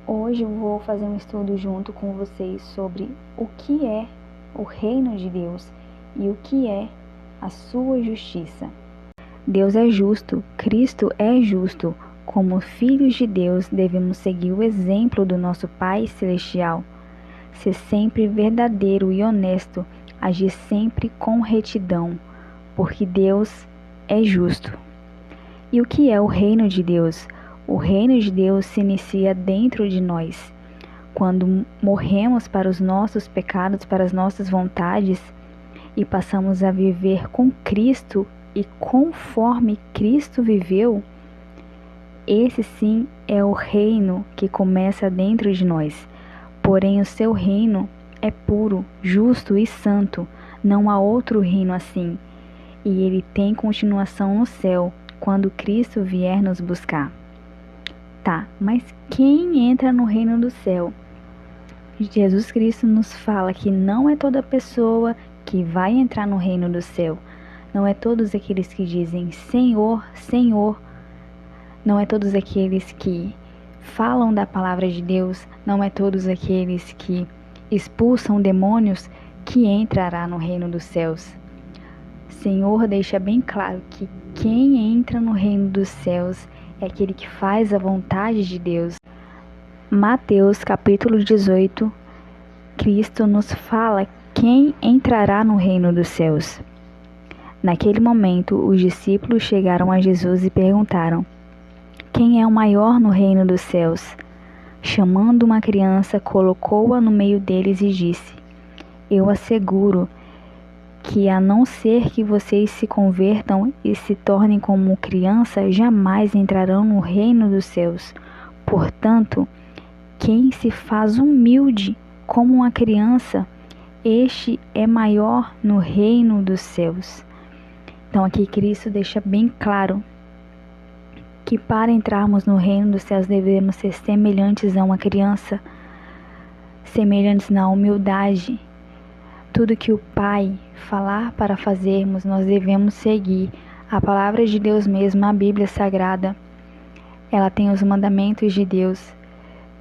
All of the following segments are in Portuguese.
Hoje eu vou fazer um estudo junto com vocês sobre o que é o reino de Deus e o que é a sua justiça. Deus é justo, Cristo é justo. Como filhos de Deus, devemos seguir o exemplo do nosso Pai Celestial. Ser sempre verdadeiro e honesto, agir sempre com retidão, porque Deus é justo. E o que é o reino de Deus? O reino de Deus se inicia dentro de nós. Quando morremos para os nossos pecados, para as nossas vontades, e passamos a viver com Cristo e conforme Cristo viveu, esse sim é o reino que começa dentro de nós. Porém, o seu reino é puro, justo e santo. Não há outro reino assim. E ele tem continuação no céu, quando Cristo vier nos buscar. Tá, mas quem entra no reino do céu? Jesus Cristo nos fala que não é toda pessoa que vai entrar no reino do céu. Não é todos aqueles que dizem Senhor, Senhor. Não é todos aqueles que falam da palavra de Deus. Não é todos aqueles que expulsam demônios que entrará no reino dos céus. Senhor deixa bem claro que quem entra no reino dos céus é aquele que faz a vontade de Deus. Mateus capítulo 18, Cristo nos fala quem entrará no reino dos céus. Naquele momento, os discípulos chegaram a Jesus e perguntaram: quem é o maior no reino dos céus? Chamando uma criança, colocou-a no meio deles e disse: eu asseguro que, a não ser que vocês se convertam e se tornem como criança, jamais entrarão no reino dos céus. Portanto, quem se faz humilde como uma criança, este é maior no reino dos céus. Então aqui Cristo deixa bem claro que para entrarmos no reino dos céus devemos ser semelhantes a uma criança, semelhantes na humildade. Tudo que o Pai falar para fazermos, nós devemos seguir. A palavra de Deus mesmo, a Bíblia Sagrada, ela tem os mandamentos de Deus.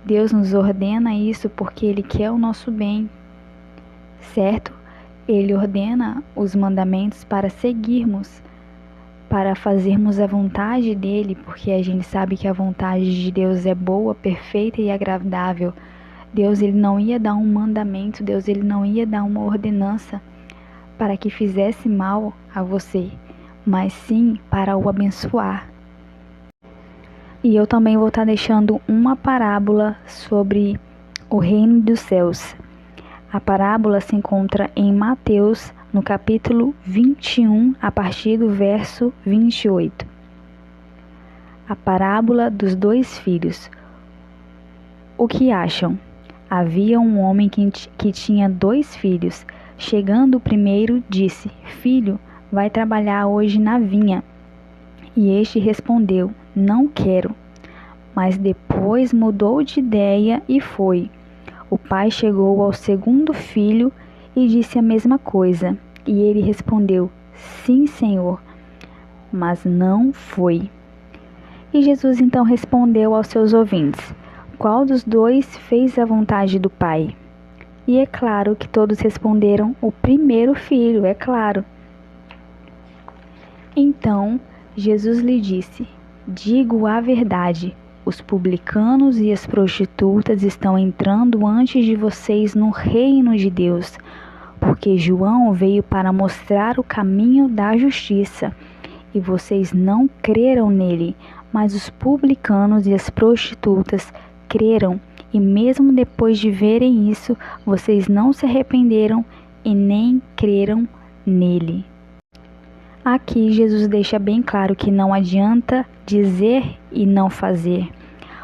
Deus nos ordena isso porque Ele quer o nosso bem, certo? Ele ordena os mandamentos para seguirmos, para fazermos a vontade dEle, porque a gente sabe que a vontade de Deus é boa, perfeita e agradável. Deus ele não ia dar um mandamento, Deus ele não ia dar uma ordenança para que fizesse mal a você, mas sim para o abençoar. E eu também vou estar deixando uma parábola sobre o reino dos céus. A parábola se encontra em Mateus, no capítulo 21, a partir do verso 28. A parábola dos dois filhos. O que acham? Havia um homem que tinha 2 filhos. Chegando o primeiro, disse: filho, vai trabalhar hoje na vinha. E este respondeu: não quero. Mas depois mudou de ideia e foi. O pai chegou ao segundo filho e disse a mesma coisa. E ele respondeu: sim, Senhor. Mas não foi. E Jesus então respondeu aos seus ouvintes: qual dos 2 fez a vontade do Pai? E é claro que todos responderam: o primeiro filho, é claro. Então Jesus lhe disse: digo a verdade, os publicanos e as prostitutas estão entrando antes de vocês no reino de Deus, porque João veio para mostrar o caminho da justiça, e vocês não creram nele, mas os publicanos e as prostitutas creram, e mesmo depois de verem isso, vocês não se arrependeram e nem creram nele. Aqui Jesus deixa bem claro que não adianta dizer e não fazer.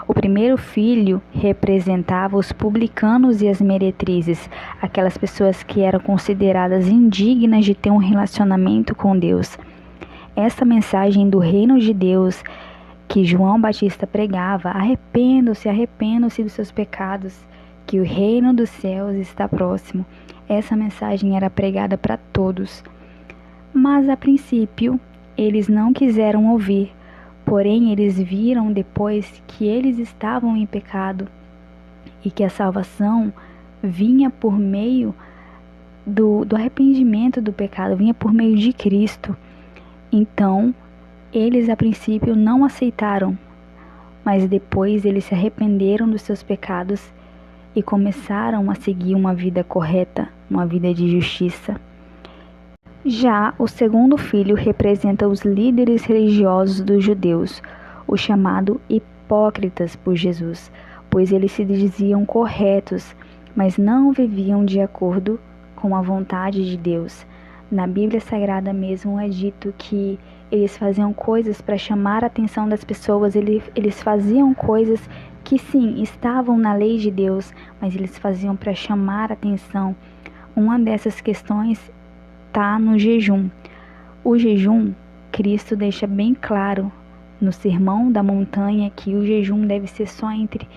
O primeiro filho representava os publicanos e as meretrizes, aquelas pessoas que eram consideradas indignas de ter um relacionamento com Deus. Essa mensagem do reino de Deus que João Batista pregava: arrependam-se dos seus pecados, que o reino dos céus está próximo. Essa mensagem era pregada para todos. Mas a princípio, eles não quiseram ouvir, porém eles viram depois que eles estavam em pecado e que a salvação vinha por meio do arrependimento do pecado, vinha por meio de Cristo. Então, eles a princípio não aceitaram, mas depois eles se arrependeram dos seus pecados e começaram a seguir uma vida correta, uma vida de justiça. Já o segundo filho representa os líderes religiosos dos judeus, o chamado hipócritas por Jesus, pois eles se diziam corretos, mas não viviam de acordo com a vontade de Deus. Na Bíblia Sagrada mesmo é dito que eles faziam coisas para chamar a atenção das pessoas, eles faziam coisas que sim, estavam na lei de Deus, mas eles faziam para chamar a atenção. Uma dessas questões está no jejum. O jejum, Cristo deixa bem claro no Sermão da Montanha que o jejum deve ser só entre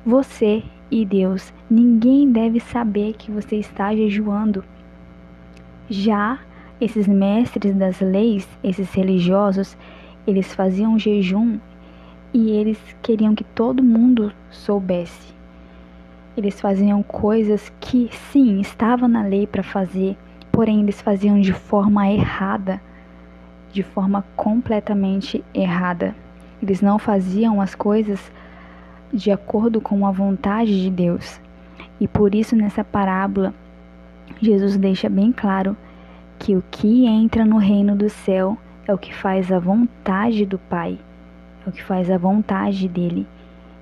você e Deus. Ninguém deve saber que você está jejuando. Já esses mestres das leis, esses religiosos, eles faziam jejum e eles queriam que todo mundo soubesse. Eles faziam coisas que, sim, estavam na lei para fazer, porém eles faziam de forma errada, de forma completamente errada. Eles não faziam as coisas de acordo com a vontade de Deus. E por isso, nessa parábola, Jesus deixa bem claro que o que entra no reino do céu é o que faz a vontade do Pai, é o que faz a vontade dele,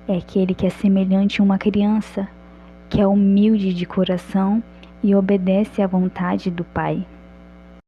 é aquele que é semelhante a uma criança, que é humilde de coração e obedece à vontade do Pai.